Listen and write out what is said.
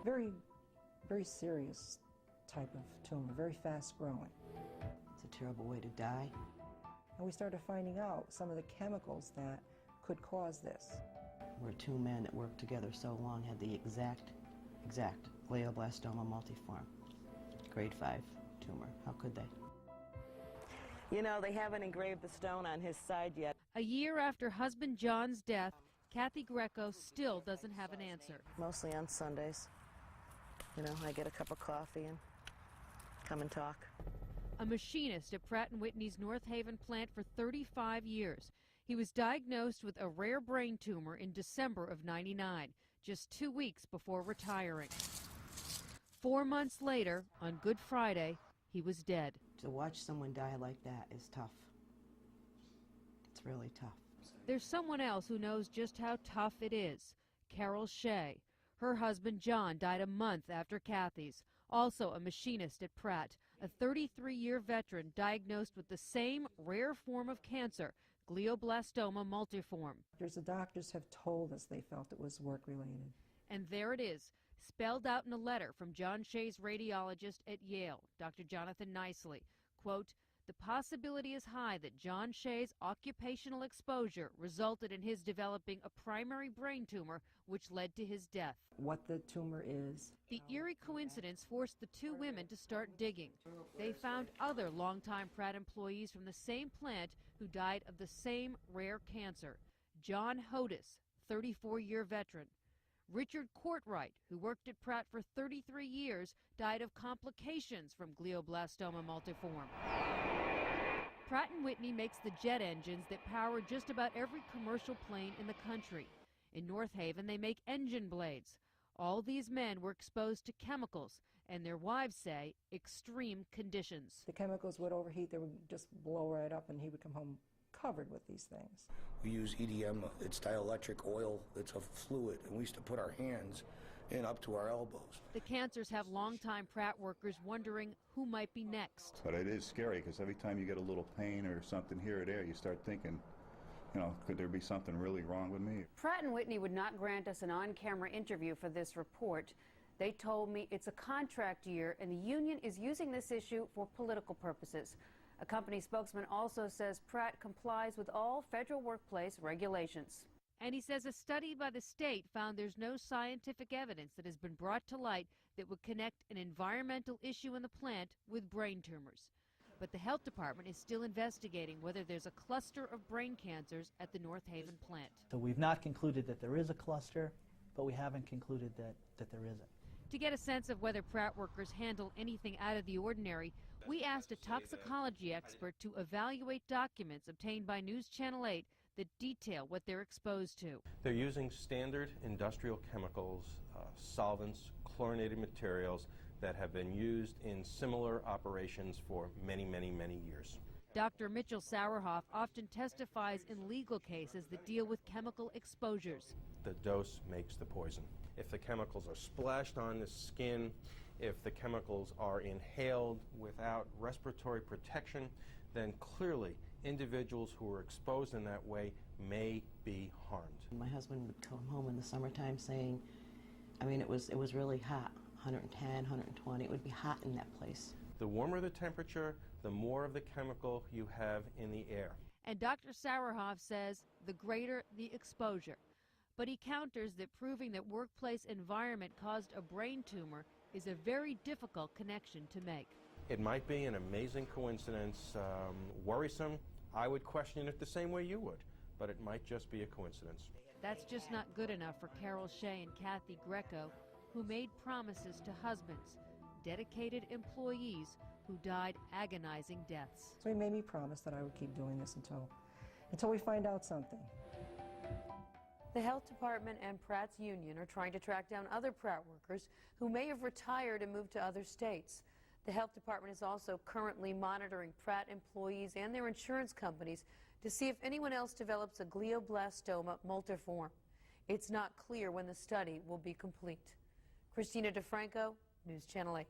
very, very serious type of tumor, very fast growing. It's a terrible way to die. And we started finding out some of the chemicals that could cause this. Where two men that worked together so long had the exact glioblastoma multiforme, grade 5 tumor. How could they? You know, they haven't engraved the stone on his side yet. A year after husband John's death, Kathy Greco still doesn't have an answer. Mostly on Sundays. You know, I get a cup of coffee and come and talk. A machinist at Pratt Whitney's North Haven plant for 35 years. He was diagnosed with a rare brain tumor in December of '99, just 2 weeks before retiring. 4 months later, on Good Friday, he was dead. To watch someone die like that is tough. It's really tough. There's someone else who knows just how tough it is. Carol Shea. Her husband John died a month after Kathy's, also a machinist at Pratt, a 33-year veteran diagnosed with the same rare form of cancer, glioblastoma multiforme. The doctors have told us they felt it was work-related. And there it is, spelled out in a letter from John Shea's radiologist at Yale, Dr. Jonathan Nicely. Quote, the possibility is high that John Shea's occupational exposure resulted in his developing a primary brain tumor, which led to his death. What the tumor is. The eerie coincidence forced the two women to start digging. They found other longtime Pratt employees from the same plant who died of the same rare cancer. John Hodis, 34-year veteran. Richard Courtwright, who worked at Pratt for 33 years, died of complications from glioblastoma multiforme. Pratt & Whitney makes the jet engines that power just about every commercial plane in the country. In North Haven, they make engine blades. All these men were exposed to chemicals, and their wives say extreme conditions. The chemicals would overheat, they would just blow right up, and he would come home covered with these things. We use EDM, it's dielectric oil, it's a fluid, and we used to put our hands in up to our elbows. The cancers have longtime Pratt workers wondering who might be next. But it is scary because every time you get a little pain or something here or there, you start thinking, you know, could there be something really wrong with me? Pratt & Whitney would not grant us an on-camera interview for this report. They told me it's a contract year and the union is using this issue for political purposes. A company spokesman also says Pratt complies with all federal workplace regulations. And he says a study by the state found there's no scientific evidence that has been brought to light that would connect an environmental issue in the plant with brain tumors. But the health department is still investigating whether there's a cluster of brain cancers at the North Haven plant. So we've not concluded that there is a cluster, but we haven't concluded that there isn't. To get a sense of whether Pratt workers handle anything out of the ordinary, we asked a toxicology expert to evaluate documents obtained by News Channel 8 that detail what they're exposed to. They're using standard industrial chemicals, solvents, chlorinated materials that have been used in similar operations for many, many, many years. Dr. Mitchell Sauerhoff often testifies in legal cases that deal with chemical exposures. The dose makes the poison. If the chemicals are splashed on the skin, if the chemicals are inhaled without respiratory protection, then clearly individuals who are exposed in that way may be harmed. My husband would come home in the summertime saying, I mean, it was really hot, 110, 120. It would be hot in that place. The warmer the temperature, the more of the chemical you have in the air. And Dr. Sauerhoff says the greater the exposure. But he counters that proving that workplace environment caused a brain tumor is a very difficult connection to make. It might be an amazing coincidence, worrisome. I would question it the same way you would, but it might just be a coincidence. That's just not good enough for Carol Shea and Kathy Greco, who made promises to husbands, dedicated employees who died agonizing deaths. So he made me promise that I would keep doing this until we find out something. The health department and Pratt's union are trying to track down other Pratt workers who may have retired and moved to other states. The health department is also currently monitoring Pratt employees and their insurance companies to see if anyone else develops a glioblastoma multiforme. It's not clear when the study will be complete. Christina DeFranco, News Channel 8.